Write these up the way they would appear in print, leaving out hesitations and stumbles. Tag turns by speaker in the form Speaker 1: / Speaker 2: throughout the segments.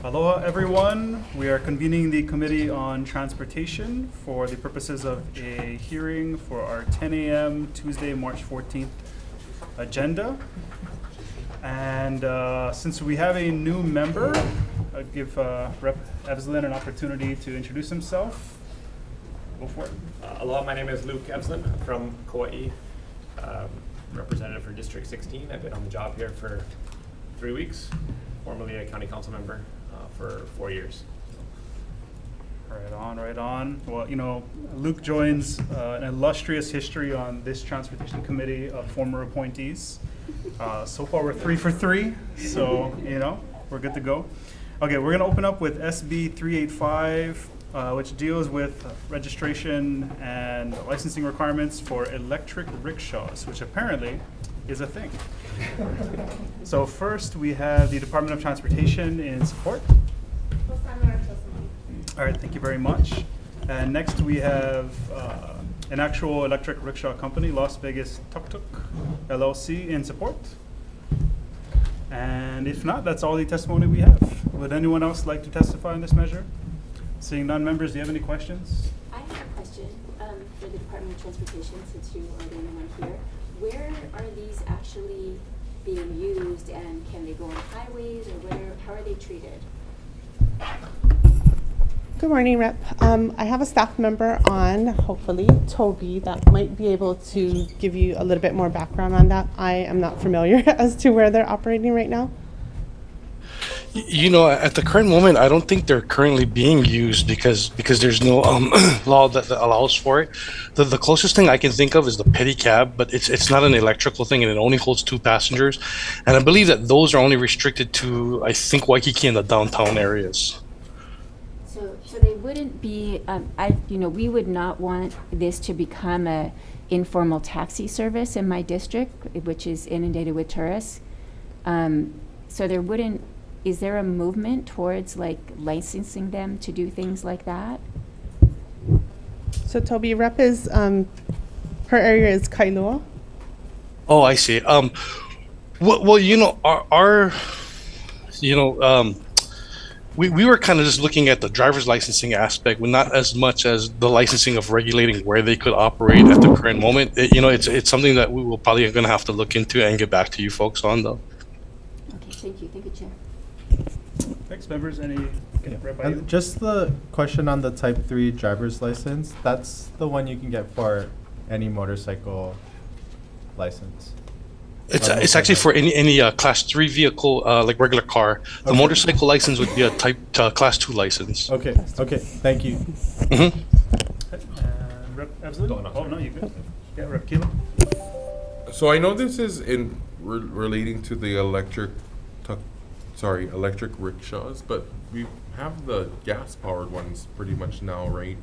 Speaker 1: Aloha, everyone. We are convening the Committee on Transportation for the purposes of a hearing for our 10 a.m. Tuesday, March 14th agenda. And since we have a new member, I'll give Rep. Evslin an opportunity to introduce himself. Go for it.
Speaker 2: Aloha, my name is Luke Evslin. I'm from Kauai, representative for District 16. I've been on the job here for 3 weeks, formerly a county council member for 4 years.
Speaker 1: Right on, right on. Well, you know, Luke joins an illustrious history on this Transportation Committee of former appointees. So far, we're 3 for 3, so, you know, we're good to go. Okay, we're going to open up with SB 385, which deals with registration and licensing requirements for electric rickshaws, which apparently is a thing. So first, we have the Department of Transportation in support. All right, thank you very much. And next, we have an actual electric rickshaw company, Las Vegas Tuk Tuk LLC, in support. And if not, that's all the testimony we have. Would anyone else like to testify on this measure? Seeing none, members, do you have any questions?
Speaker 3: I have a question for the Department of Transportation, since you are the only one here. Where are these actually being used, and can they go on highways, or how are they treated?
Speaker 4: Good morning, Rep. I have a staff member on, hopefully, Toby, that might be able to give you a little bit more background on that. I am not familiar as to where they're operating right now.
Speaker 5: You know, at the current moment, I don't think they're currently being used because there's no law that allows for it. The closest thing I can think of is the pedicab, but it's not an electrical thing, and it only holds 2 passengers. And I believe that those are only restricted to, I think, Waikiki and the downtown areas.
Speaker 3: So they wouldn't be, we would not want this to become a informal taxi service in my district, which is inundated with tourists. So there wouldn't, is there a movement towards like licensing them to do things like that?
Speaker 4: So Toby, Rep is, her area is Kailua.
Speaker 5: Oh, I see. Well, you know, we were kind of just looking at the driver's licensing aspect, but not as much as the licensing of regulating where they could operate at the current moment. It's something that we will probably going to have to look into and get back to you folks on, though.
Speaker 3: Okay, thank you, Chair.
Speaker 1: Thanks, members. Any?
Speaker 6: And just the question on the Type 3 driver's license, that's the one you can get for any motorcycle license.
Speaker 5: It's actually for any Class 3 vehicle, like regular car. The
Speaker 6: Okay.
Speaker 5: motorcycle license would be a Class 2 license.
Speaker 6: Okay, thank you.
Speaker 5: Mm-hmm.
Speaker 1: Rep. Evslin? Oh, no, you good. Yeah, Rep. Kilo.
Speaker 7: So I know this is relating to the electric rickshaws, but we have the gas-powered ones pretty much now, right?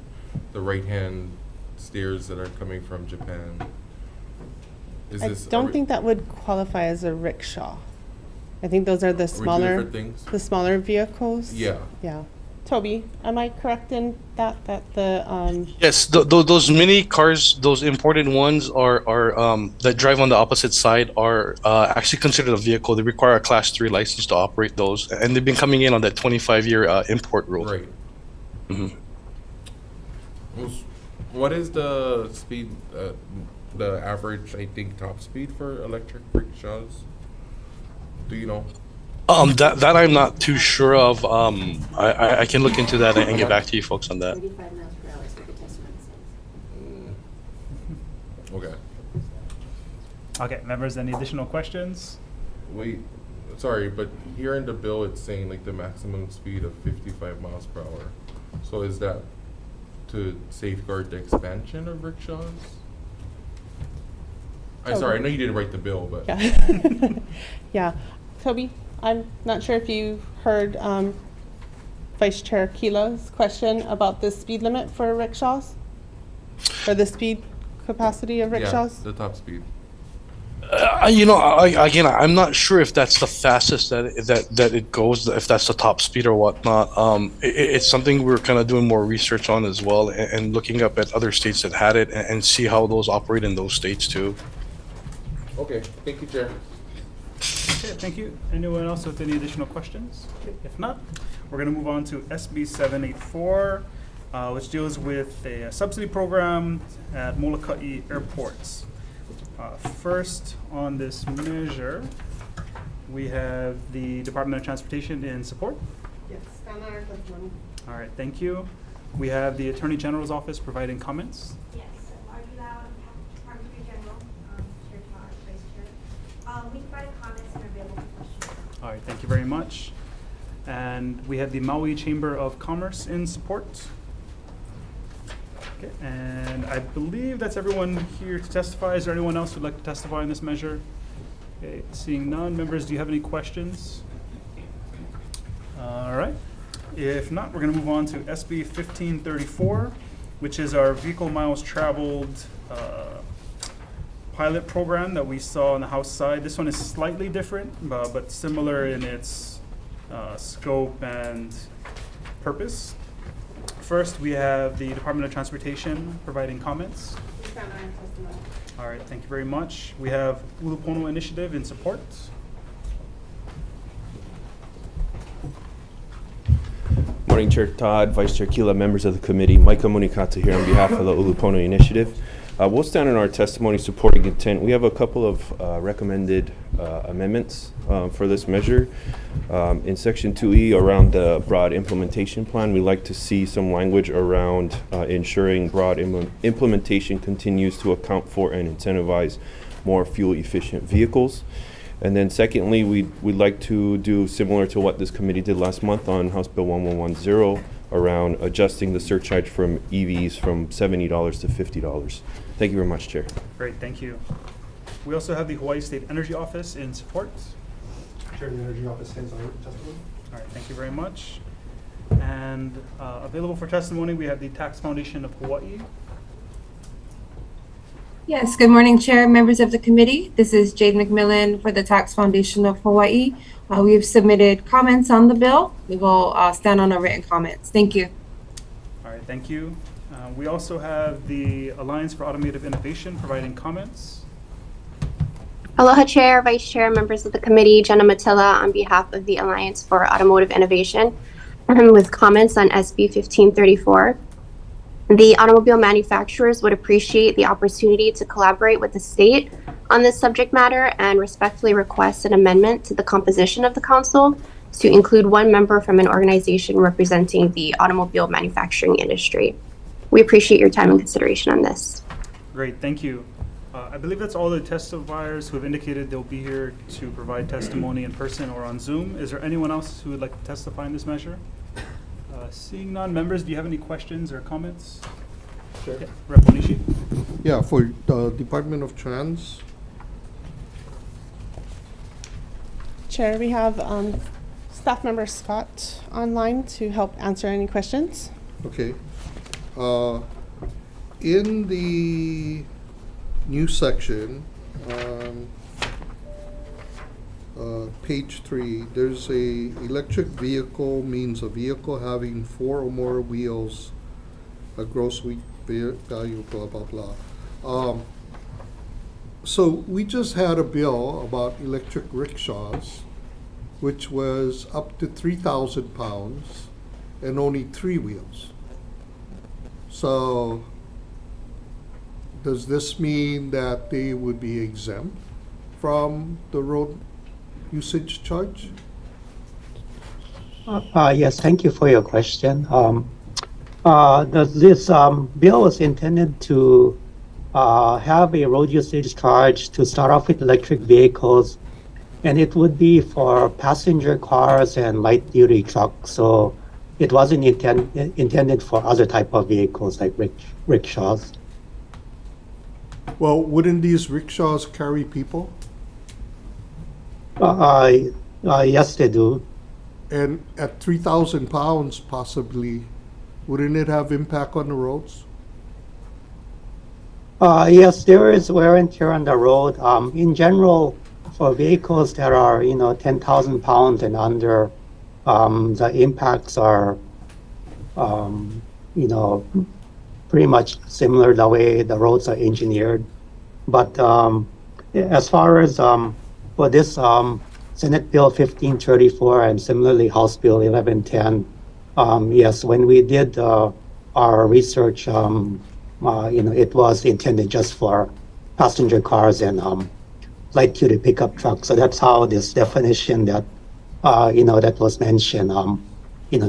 Speaker 7: The right-hand steers that are coming from Japan.
Speaker 4: I don't think that would qualify as a rickshaw. I think those are the smaller,
Speaker 7: things?
Speaker 4: vehicles.
Speaker 7: Yeah.
Speaker 4: Yeah. Toby, am I correct in that the
Speaker 5: Yes, those mini cars, those imported ones are that drive on the opposite side are actually considered a vehicle. They require a Class 3 license to operate those, and they've been coming in on that 25-year import rule.
Speaker 7: Right.
Speaker 5: Mm-hmm.
Speaker 7: What is the speed, the average, I think, top speed for electric rickshaws? Do you know?
Speaker 5: That I'm not too sure of. I can look into that and get back to you folks on that.
Speaker 3: 35 miles per hour is what the testimony says.
Speaker 7: Okay.
Speaker 1: Okay, members, any additional questions?
Speaker 7: Wait, sorry, but here in the bill, it's saying like the maximum speed of 55 miles per hour. So is that to safeguard the expansion of rickshaws? I'm sorry, I know you didn't write the bill, but.
Speaker 4: yeah. Yeah. Toby, I'm not sure if you heard Vice Chair Kila's question about the speed limit for rickshaws, or the speed capacity of rickshaws.
Speaker 7: Yeah, the top speed.
Speaker 5: Again, I'm not sure if that's the fastest that it goes, if that's the top speed or whatnot. It's something we're kind of doing more research on as well, and looking up at other states that had it and see how those operate in those states too.
Speaker 7: Okay, thank you, Chair.
Speaker 1: Okay, thank you. Anyone else with any additional questions? Okay, if not, We're going to move on to SB 784, which deals with a subsidy program at Molokai airports. First on this measure, we have the Department of Transportation in support.
Speaker 4: Yes, stand on our testimony.
Speaker 1: All right, thank you. We have the Attorney General's office providing comments.
Speaker 8: Yes, so Margie Lau, on behalf of Department Attorney General, Chair Todd, Vice Chair. We provided comments and are available for questions.
Speaker 1: All right, thank you very much. And we have the Maui Chamber of Commerce in support. Okay, and I believe that's everyone here to testify. Is there anyone else who'd like to testify on this measure? Okay, seeing none. Members, do you have any questions? All right. If not, we're going to move on to SB 1534, which is our vehicle miles traveled pilot program that we saw on the House side. This one is slightly different, but similar in its scope and purpose. First, we have the Department of Transportation providing comments.
Speaker 4: Please stand on our testimony.
Speaker 1: All right, thank you very much. We have Ulupono Initiative in support.
Speaker 9: Morning, Chair Todd, Vice Chair Kila, members of the committee. Micah Munikata here on behalf of the Ulupono Initiative. We'll stand in our testimony supporting intent. We have a couple of recommended amendments for this measure. In Section 2E, around the broad implementation plan, we'd like to see some language around ensuring broad implementation continues to account for and incentivize more fuel-efficient vehicles. And then secondly, we'd like to do similar to what this committee did last month on House Bill 1110 around adjusting the surcharge from EVs from $70 to $50. Thank you very much, Chair.
Speaker 1: Great, thank you. We also have the Hawaii State Energy Office in support.
Speaker 10: Chair of the Energy Office stands on testimony.
Speaker 1: All right, thank you very much. And available for testimony, we have the Tax Foundation of Hawaii.
Speaker 11: Yes, good morning, Chair, members of the committee. This is Jade McMillan for the Tax Foundation of Hawaii. We have submitted comments on the bill. We will stand on our written comments. Thank you.
Speaker 1: All right, thank you. We also have the Alliance for Automotive Innovation providing comments.
Speaker 12: Aloha Chair, Vice Chair, members of the committee, Jenna Matilla on behalf of the Alliance for Automotive Innovation with comments on SB 1534. The automobile manufacturers would appreciate the opportunity to collaborate with the state on this subject matter and respectfully request an amendment to the composition of the council to include one member from an organization representing the automobile manufacturing industry. We appreciate your time and consideration on this.
Speaker 1: Great, thank you. I believe that's all the testifiers who have indicated they'll be here to provide testimony in person or on Zoom. Is there anyone else who would like to testify in this measure? Seeing none, members, do you have any questions or comments?
Speaker 10: Sure.
Speaker 1: Okay, Rep. Onishi.
Speaker 10: Yeah, for the Department of Trans.
Speaker 4: Chair, we have staff member Scott online to help answer any questions.
Speaker 10: Okay. In the new section, page 3, there's a electric vehicle means a vehicle having 4 or more wheels, a gross weight value, blah, blah, blah. So we just had a bill about electric rickshaws, which was up to 3,000 pounds and only 3 wheels. So does this mean that they would be exempt from the road usage charge?
Speaker 13: Yes, thank you for your question. This bill is intended to have a road usage charge to start off with electric vehicles, and it would be for passenger cars and light duty trucks. So it wasn't intended for other type of vehicles like rickshaws.
Speaker 10: Well, wouldn't these rickshaws carry people?
Speaker 13: Yes, they do.
Speaker 10: And at 3,000 pounds, possibly, wouldn't it have impact on the roads?
Speaker 13: Yes, there is wear and tear on the road. In general, for vehicles that are 10,000 pounds and under, the impacts are pretty much similar the way the roads are engineered. But as far as for this Senate Bill 1534 and similarly House Bill 1110. Yes, when we did our research, it was intended just for passenger cars and light-duty pickup trucks. So that's how this definition that that was mentioned,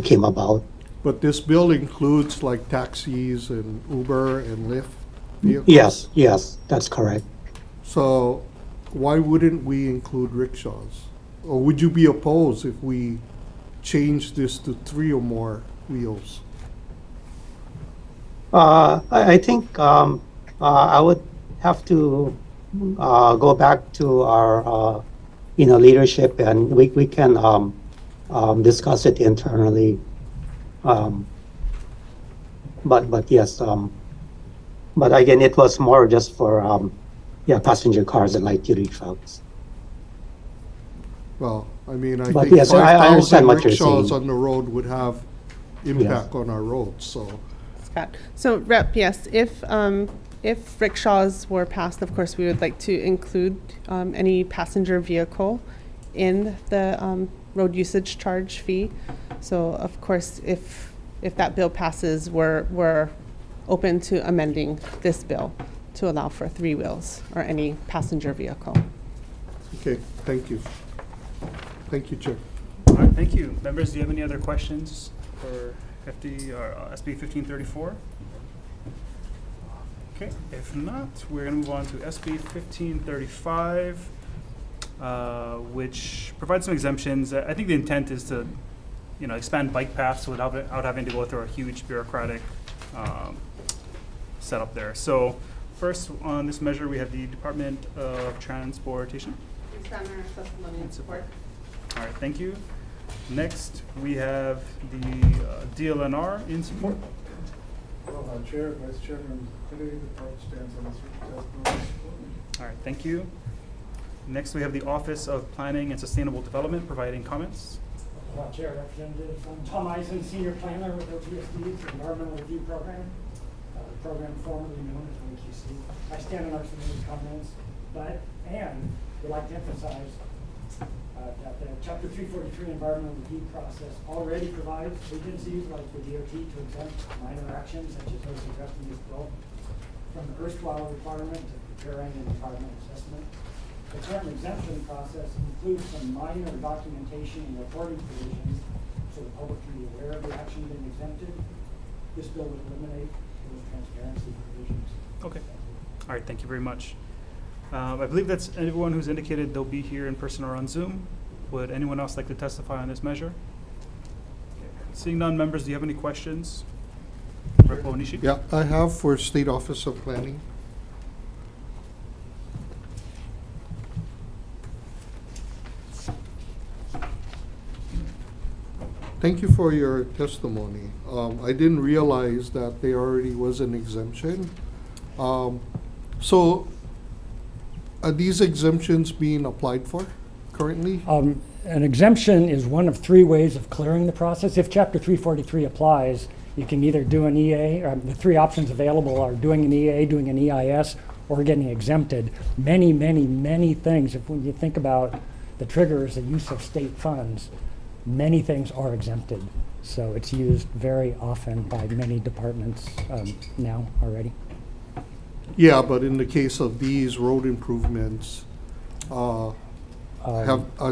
Speaker 13: came about.
Speaker 10: But this bill includes like taxis and Uber and Lyft vehicles?
Speaker 13: Yes, that's correct.
Speaker 10: So why wouldn't we include rickshaws? Or would you be opposed if we change this to 3 or more wheels?
Speaker 13: I think I would have to go back to our leadership, and we can discuss it internally. But yes, but again, it was more just for passenger cars and light duty trucks.
Speaker 10: Well, I mean, I
Speaker 13: But
Speaker 10: think
Speaker 13: yes, I
Speaker 10: 5,000
Speaker 13: understand what you're
Speaker 10: rickshaws
Speaker 13: saying.
Speaker 10: on the road would have impact on our roads, so.
Speaker 4: Scott. So Rep, yes, if rickshaws were passed, of course, we would like to include any passenger vehicle in the road usage charge fee. So of course, if that bill passes, we're open to amending this bill to allow for 3 wheels or any passenger vehicle.
Speaker 10: Okay, thank you. Thank you, Chair.
Speaker 1: All right, thank you. Members, do you have any other questions for FD or SB 1534? Okay, if not, we're going to move on to SB 1535, which provides some exemptions. I think the intent is to, expand bike paths without having to go through a huge bureaucratic setup there. So, first on this measure, we have the Department of Transportation. All right, thank you. Next, we have the DLNR in support.
Speaker 14: Well, Chair, Vice Chairman, committee, the party stands on this testimony.
Speaker 1: All right, thank you. Next, we have the Office of Planning and Sustainable Development providing comments.
Speaker 15: Chair, Representative Tom Eisen, Senior Planner with OTSD's Environmental Review Program, the program formerly known as OTC. I stand on our submitted comments, and would like to emphasize that the Chapter 343 environmental review process already provides agencies like the DOT to exempt minor actions such as those addressed in this bill from the erstwhile requirement of preparing an environmental assessment. The current exemption process includes some minor documentation and reporting provisions so the public can be aware of the action being exempted. This bill would eliminate those transparency provisions.
Speaker 1: Okay. All right, thank you very much. I believe that's everyone who's indicated they'll be here in person or on Zoom. Would anyone else like to testify on this measure? Okay. Seeing none, members, do you have any questions? Rep. Onishi?
Speaker 10: Yeah, I have for State Office of Planning. Thank you for your testimony. I didn't realize that there already was an exemption. So are these exemptions being applied for currently?
Speaker 15: An exemption is one of 3 ways of clearing the process. If Chapter 343 applies, you can either do an EA, or the 3 options available are doing an EA, doing an EIS, or getting exempted. Many, many, many things, when you think about the triggers, the use of state funds, many things are exempted. So it's used very often by many departments now already.
Speaker 10: Yeah, but in the case of these road improvements, are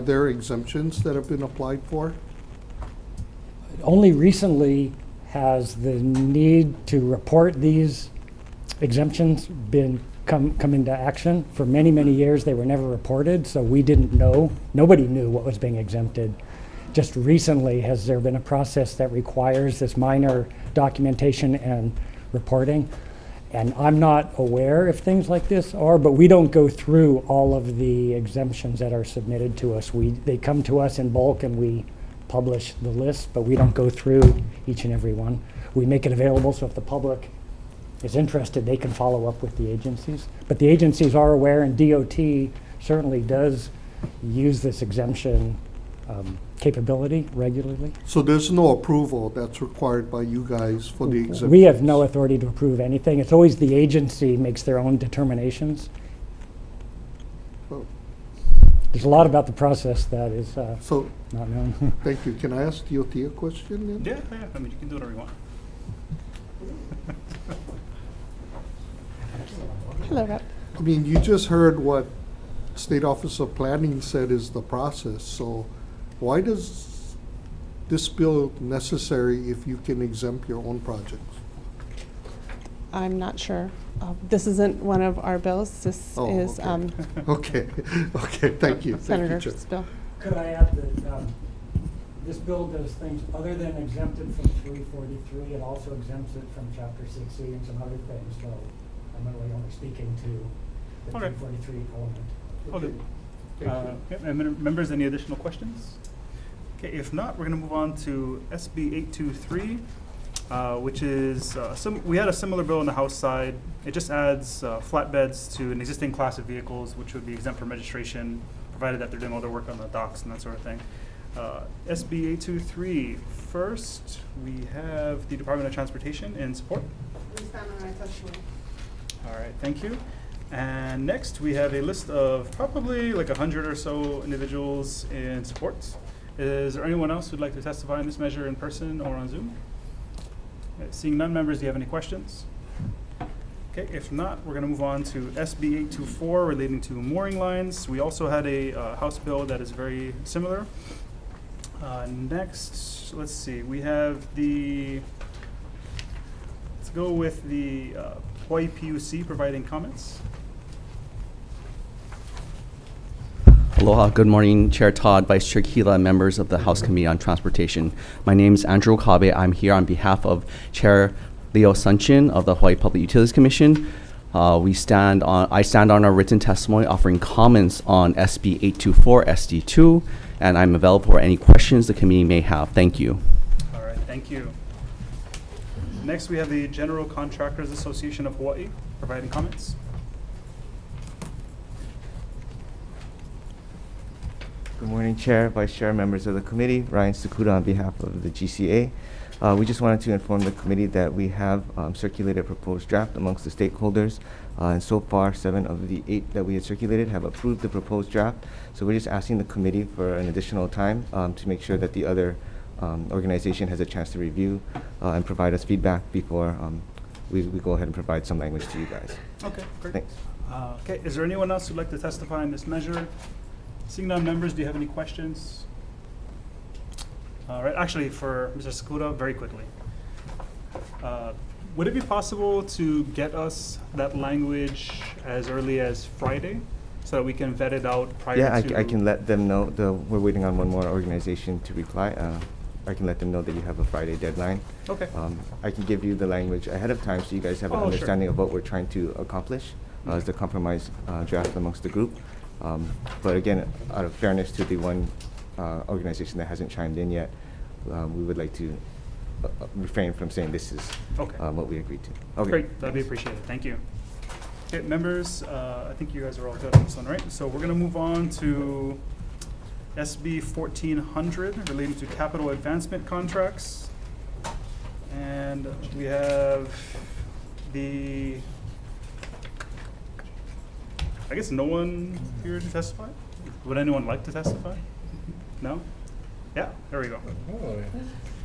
Speaker 10: there exemptions that have been applied for?
Speaker 15: Only recently has the need to report these exemptions come into action. For many, many years, they were never reported, so we didn't know. Nobody knew what was being exempted. Just recently has there been a process that requires this minor documentation and reporting. And I'm not aware if things like this are, but we don't go through all of the exemptions that are submitted to us. They come to us in bulk and we publish the list, but we don't go through each and every one. We make it available so if the public is interested, they can follow up with the agencies. But the agencies are aware, and DOT certainly does use this exemption capability regularly.
Speaker 10: So there's no approval that's required by you guys for the exemption?
Speaker 15: We have no authority to approve anything. It's always the agency makes their own determinations.
Speaker 10: Oh.
Speaker 15: there's a lot about the process that is
Speaker 10: So,
Speaker 15: not known.
Speaker 10: thank you. Can I ask DOT a question then?
Speaker 1: Yeah, I mean, you can do whatever you want.
Speaker 4: Hello, Rep.
Speaker 10: I mean, you just heard what State Office of Planning said is the process, so why does this bill necessary if you can exempt your own projects?
Speaker 4: I'm not sure. This isn't one of our bills. This
Speaker 10: Oh,
Speaker 4: is
Speaker 10: okay. Okay, okay, thank you. Thank you, Chair.
Speaker 4: Senator's bill.
Speaker 15: Could I add that this bill does things other than exempted from 343, it also exempts it from Chapter 6C and some other things, so I'm really only speaking to the
Speaker 1: Okay.
Speaker 15: 343 element.
Speaker 1: Okay.
Speaker 10: Thank you.
Speaker 1: And members, any additional questions? Okay, if not, we're gonna move on to SB 823, which is, we had a similar bill on the House side. It just adds flatbeds to an existing class of vehicles, which would be exempt from registration, provided that they're doing all their work on the docks and that sort of thing. SB 823, first, we have the Department of Transportation in support.
Speaker 4: We stand on our testimony.
Speaker 1: All right, thank you. And next, we have a list of probably like 100 or so individuals in support. Is there anyone else who'd like to testify on this measure in person or on Zoom? Seeing none, members, do you have any questions? Okay, if not, we're gonna move on to SB 824 relating to mooring lines. We also had a House bill that is very similar. Next, let's see, we have let's go with the Hawaii PUC providing comments.
Speaker 16: Aloha, good morning, Chair Todd, Vice Chair Keela, and members of the House Committee on Transportation. My name is Andrew Okabe. I'm here on behalf of Chair Leo Sunchin of the Hawaii Public Utilities Commission. I stand on our written testimony offering comments on SB 824 SD2, and I'm available for any questions the committee may have. Thank you.
Speaker 1: All right, thank you. Next, we have the General Contractors Association of Hawaii providing comments.
Speaker 17: Good morning, Chair, Vice Chair, members of the committee. Ryan Sakuda on behalf of the GCA. We just wanted to inform the committee that we have circulated a proposed draft amongst the stakeholders. And so far, 7 of the 8 that we had circulated have approved the proposed draft. So we're just asking the committee for an additional time to make sure that the other organization has a chance to review and provide us feedback before we go ahead and provide some language to you guys.
Speaker 1: Okay, great.
Speaker 17: Thanks.
Speaker 1: Okay, is there anyone else who'd like to testify on this measure? Seeing none, members, do you have any questions? All right, actually, for Mr. Sakuda, very quickly. Would it be possible to get us that language as early as Friday so that we can vet it out prior to?
Speaker 17: Yeah, I can let them know. We're waiting on one more organization to reply. I can let them know that you have a Friday deadline.
Speaker 1: Okay.
Speaker 17: I can give you the language ahead of time so you guys have an understanding of what we're trying to accomplish as the compromise draft amongst the group. But again, out of fairness to the one organization that hasn't chimed in yet, we would like to refrain from saying this is what we agreed to. Okay.
Speaker 1: Great, that'd be appreciated. Thank you. Okay, members, I think you guys are all good on this one, right? So we're going to move on to SB 1400 relating to capital advancement contracts. And we have I guess no one here to testify? Would anyone like to testify? No? Yeah, there we go.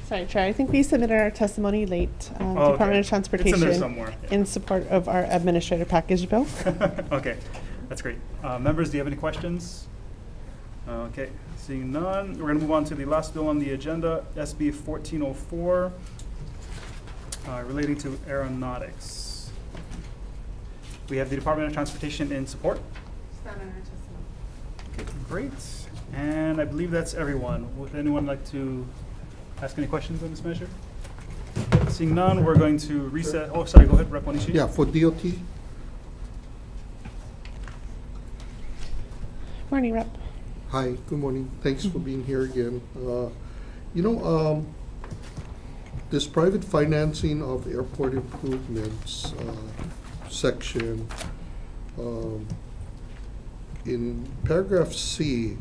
Speaker 4: Sorry, Chair. I think we submitted our testimony late.
Speaker 1: Oh,
Speaker 4: Department
Speaker 1: okay.
Speaker 4: of Transportation
Speaker 1: It's in there somewhere.
Speaker 4: in support of our administrative package bill.
Speaker 1: Okay, that's great. Members, do you have any questions? Okay, seeing none, we're going to move on to the last bill on the agenda, SB 1404, relating to aeronautics. We have the Department of Transportation in support.
Speaker 4: Stand on our testimony.
Speaker 1: Okay, great. And I believe that's everyone. Would anyone like to ask any questions on this measure? Seeing none, we're going to reset. Oh, sorry, go ahead, Rep. Onishi.
Speaker 10: Yeah, for DOT.
Speaker 4: Morning, Rep.
Speaker 10: Hi, good morning. Thanks for being here again. This private financing of airport improvements section, in paragraph C,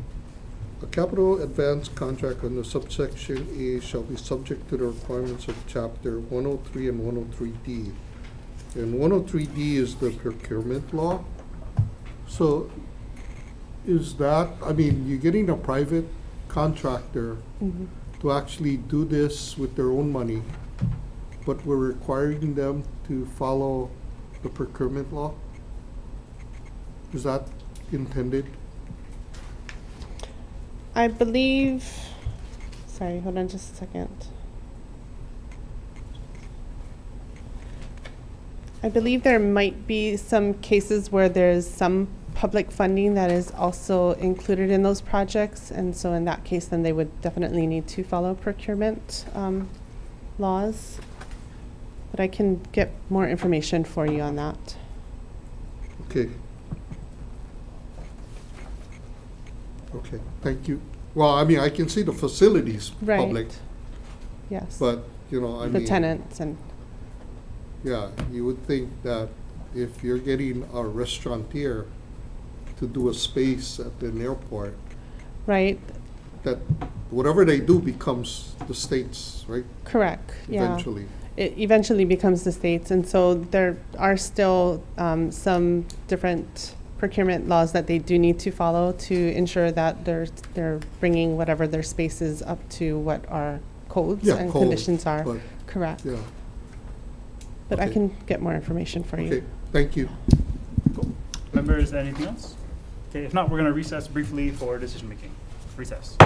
Speaker 10: a capital advance contract under subsection A shall be subject to the requirements of chapter 103 and 103D. And 103D is the procurement law. So is that, I mean, you're getting a private contractor
Speaker 4: Mhm.
Speaker 10: to actually do this with their own money, but we're requiring them to follow the procurement law? Is that intended?
Speaker 4: I believe, sorry, hold on just a second. I believe there might be some cases where there's some public funding that is also included in those projects. And so in that case, then they would definitely need to follow procurement laws. But I can get more information for you on that.
Speaker 10: Okay. Okay, thank you. Well, I mean, I can see the facilities
Speaker 4: Right.
Speaker 10: public,
Speaker 4: Yes.
Speaker 10: but, you know, I
Speaker 4: The
Speaker 10: mean.
Speaker 4: tenants and,
Speaker 10: Yeah, you would think that if you're getting a restaurateur to do a space at an airport,
Speaker 4: right,
Speaker 10: that whatever they do becomes the state's, right?
Speaker 4: correct, yeah.
Speaker 10: Eventually.
Speaker 4: It eventually becomes the states, and so there are still some different procurement laws that they do need to follow to ensure that they're bringing whatever their space is up to what our codes
Speaker 10: Yeah,
Speaker 4: and
Speaker 10: code,
Speaker 4: conditions are.
Speaker 10: but,
Speaker 4: Correct.
Speaker 10: Yeah,
Speaker 4: But I
Speaker 10: okay.
Speaker 4: can get more information for you.
Speaker 10: okay, thank you.
Speaker 1: Cool. Members, anything else? Okay, if not, we're going to recess briefly for decision making. Recess.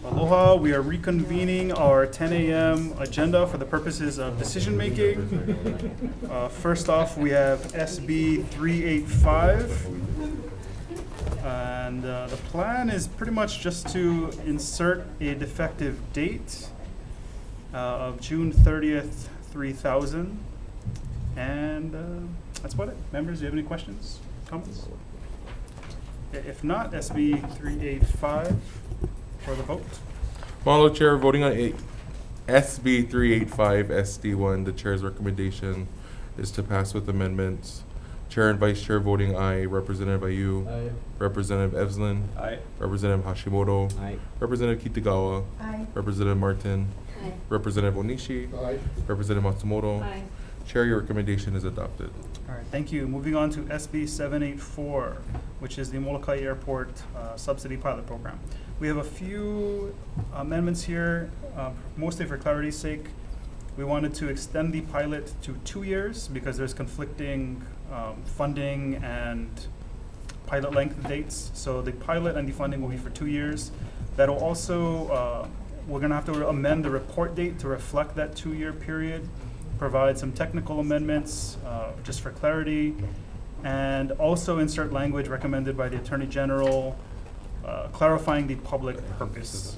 Speaker 1: Aloha, we are reconvening our 10 a.m. agenda for the purposes of decision making. First off, we have SB 385. And the plan is pretty much just to insert a defective date of June 30th, 3000. And that's about it. Members, do you have any questions, comments? If not, SB 385 for the vote.
Speaker 7: Mahalo, Chair. Voting on SB 385 SD1, the Chair's recommendation is to pass with amendments. Chair and Vice Chair voting aye. Representative Ayu.
Speaker 2: Aye.
Speaker 7: Representative Evslin.
Speaker 2: Aye.
Speaker 7: Representative Hashimoto.
Speaker 2: Aye.
Speaker 7: Representative Kitagawa.
Speaker 8: Aye.
Speaker 7: Representative Martin.
Speaker 8: Aye.
Speaker 7: Representative Onishi.
Speaker 10: Aye.
Speaker 7: Representative Matsumoto.
Speaker 8: Aye.
Speaker 7: Chair, your recommendation is adopted.
Speaker 1: All right, thank you. Moving on to SB 784, which is the Molokai Airport Subsidy Pilot Program. We have a few amendments here, mostly for clarity's sake. We wanted to extend the pilot to 2 years because there's conflicting funding and pilot length dates. So the pilot and the funding will be for 2 years. That'll also, we're gonna have to amend the report date to reflect that 2-year period, provide some technical amendments just for clarity, and also insert language recommended by the Attorney General clarifying the public purpose.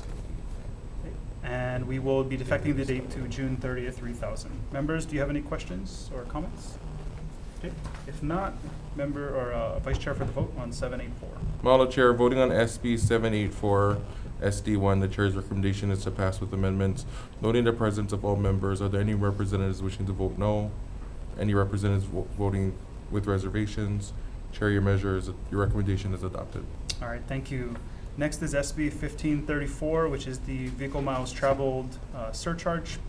Speaker 1: And we will be defecting the date to June 30th, 3000. Members, do you have any questions or comments? Okay. If not, member or vice chair for the vote on 784.
Speaker 7: Model Chair, voting on SB 784 SD1, the chair's recommendation is to pass with amendments. Noting the presence of all members, are there any representatives wishing to vote no? Any representatives voting with reservations? Chair, your recommendation is adopted.
Speaker 1: All right, thank you. Next is SB 1534, which is the vehicle miles traveled surcharge.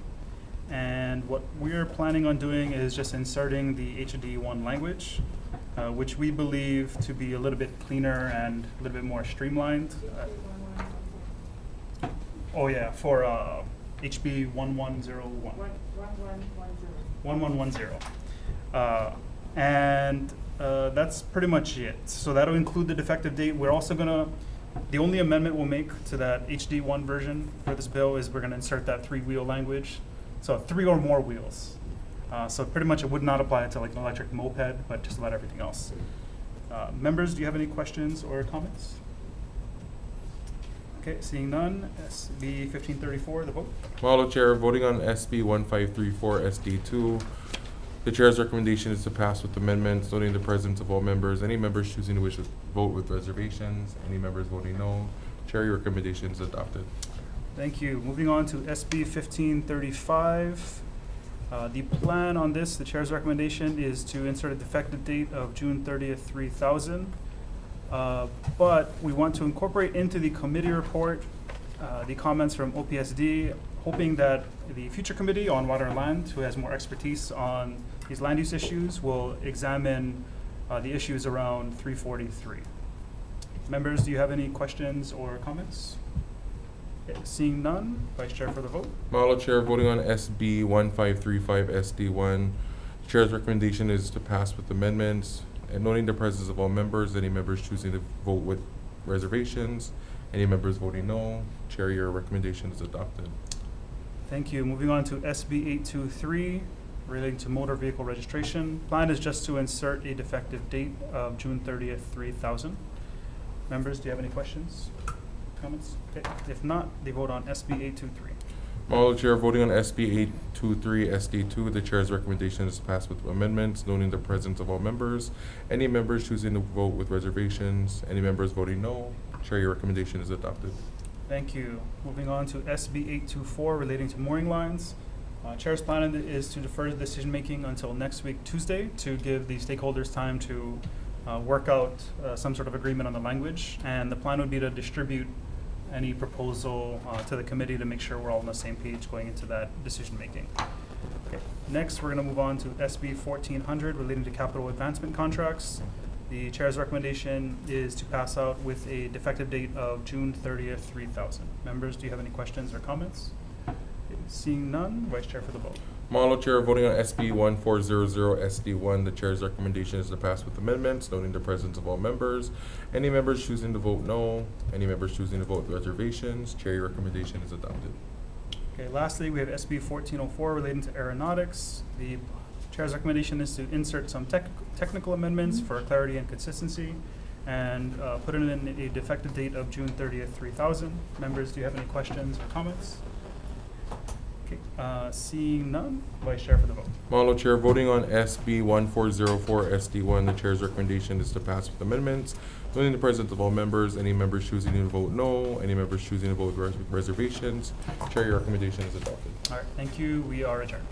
Speaker 1: And what we're planning on doing is just inserting the HD1 language, which we believe to be a little bit cleaner and a little bit more streamlined. Oh yeah, for HB 1101. 1110. And that's pretty much it. So that'll include the defective date. We're also gonna, the only amendment we'll make to that HD1 version for this bill is we're gonna insert that 3-wheel language. So 3 or more wheels. So pretty much it would not apply to like an electric moped, but just about everything else. Members, do you have any questions or comments? Okay, seeing none, SB 1534, the vote.
Speaker 7: Model Chair, voting on SB 1534 SD2, the chair's recommendation is to pass with amendments, noting the presence of all members. Any members choosing to wish to vote with reservations? Any members voting no? Chair, your recommendation is adopted.
Speaker 1: Thank you. Moving on to SB 1535. The plan on this, the chair's recommendation is to insert a defective date of June 30th, 3000. But we want to incorporate into the committee report the comments from OPSD, hoping that the future committee on water and land, who has more expertise on these land use issues, will examine the issues around 343. Members, do you have any questions or comments? Okay, seeing none, Vice Chair for the vote.
Speaker 7: Model Chair, voting on SB 1535 SD1, the chair's recommendation is to pass with amendments. And noting the presence of all members, any members choosing to vote with reservations, any members voting no, Chair, your recommendation is adopted.
Speaker 1: Thank you. Moving on to SB 823, relating to motor vehicle registration. Plan is just to insert a defective date of June 30th, 3000. Members, do you have any questions, comments? Okay. If not, they vote on SB 823.
Speaker 7: Model Chair, voting on SB 823 SD2, the chair's recommendation is to pass with amendments, noting the presence of all members. Any members choosing to vote with reservations, any members voting no, Chair, your recommendation is adopted.
Speaker 1: Thank you. Moving on to SB 824, relating to mooring lines. Chair's plan is to defer the decision-making until next week, Tuesday, to give the stakeholders time to work out some sort of agreement on the language. And the plan would be to distribute any proposal to the committee to make sure we're all on the same page going into that decision-making. Okay. Next, we're going to move on to SB 1400, relating to capital advancement contracts. The chair's recommendation is to pass out with a defective date of June 30th, 3000. Members, do you have any questions or comments? Okay. Seeing none, Vice Chair for the vote.
Speaker 7: Model Chair, voting on SB 1400 SD1, the chair's recommendation is to pass with amendments, noting the presence of all members. Any members choosing to vote no, any members choosing to vote with reservations, Chair, your recommendation is adopted.
Speaker 1: Okay, lastly, we have SB 1404 relating to aeronautics. The chair's recommendation is to insert some technical amendments for clarity and consistency and put in a defective date of June 30th, 3000. Members, do you have any questions or comments? Okay, seeing none, Vice Chair for the vote.
Speaker 7: Model Chair, voting on SB 1404 SD1, the chair's recommendation is to pass with amendments, noting the presence of all members. Any members choosing to vote no, any members choosing to vote with reservations. Chair, your recommendation is adopted.
Speaker 1: All right, thank you. We are adjourned.